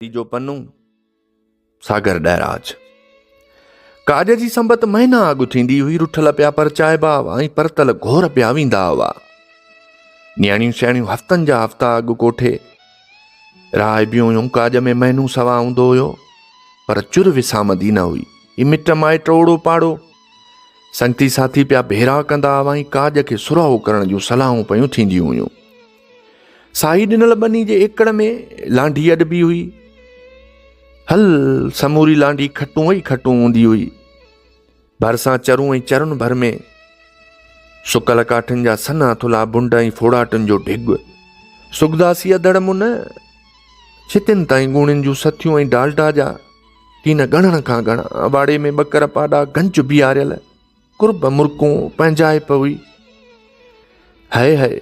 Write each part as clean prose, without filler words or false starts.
जो पन्नू सागर ॾैराज काज जी संबत महीना अॻु थींदी हुई। रुठल पिया पर चाइबा हुआ ऐं परतल घोर पिया वेंदा हुआ। न्याणियूं स्याणियूं हफ़्तनि जा हफ़्ता अॻु कोठे राह बियूं हुयूं। काज में महीनू सवा हूंदो हुयो पर चुर विसामदी न हुई। ही मिट माइट ओड़ो पाड़ो संगती साथी पिया भेरा कंदा हुआ ऐं काज खे सुराहो करण जूं सलाहूं पियूं थींदियूं हुयूं। साई ॾिनल बनी जे एकड़ में लांढी अॾबी हुई। हल समूरी लांढी खटूं ई खटूं हूंदी हुई। भरसां चरूं ऐं चरुनि भर में सुकल काठिन जा सन्हा थुला बुंड ऐं फोड़ाटुनि जो ढिग। सुगदासी अदड़ मुन छितिन ताईं गुणिन जूं सथियूं ऐं डालडा जा टीन गणण खां घणा। वाड़े में बकर पाड़ा गंज बीहारियल कुर्ब मुर्कूं पंहिंजाइप हुई। हाय हाय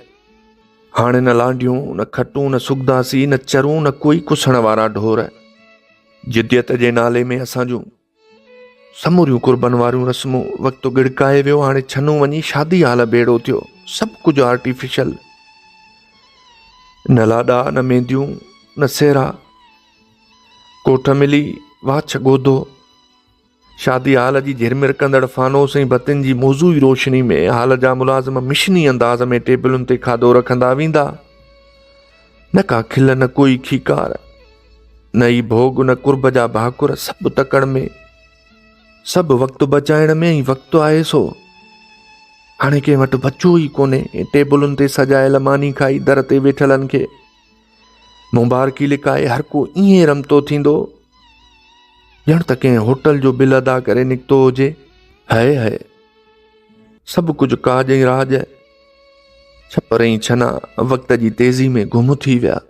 हाणे न लांढियूं न खटूं न सुगदासी न चरूं न कोई कुसण वारा ढोर। जिद्दियत जे नाले में असांजूं समूरियूं कुर्बन वारियूं रस्मूं वक़्तु गिड़काए वियो। हाणे छनू वञी शादी हाल बेड़ो थियो। सभु कुझु आर्टिफिशियल। न लाॾा न मेंदियूं न सेरा। कोठ मिली वाछ गोदो। शादी हाल जी झिरमिर कंदड़ फानोस ऐं बतिन जी मौज़ूई रोशनी में हाल जा मुलाज़िम मिशनी अंदाज़ में टेबलुनि ते खाधो रखंदा वेंदा। न का खिल न कोई खीकार न ई भोग न कुर्ब जा भाकुर। सभु तकड़ में सभु वक़्तु बचाइण में ई वक़्तु आहे। सो हाणे कंहिं वटि बचो ई कोन्हे। टेबलुनि ते सजायल मानी खाई दर ते वेठलनि खे मुबारकी लिकाए हर को ईअं रमतो थींदो ॼण त कंहिं होटल जो बिल अदा करे निकितो हुजे। हाय हाय सभु कुझु काज ऐं राज छपर ऐं छना वक़्त जी तेज़ी में गुम थी विया।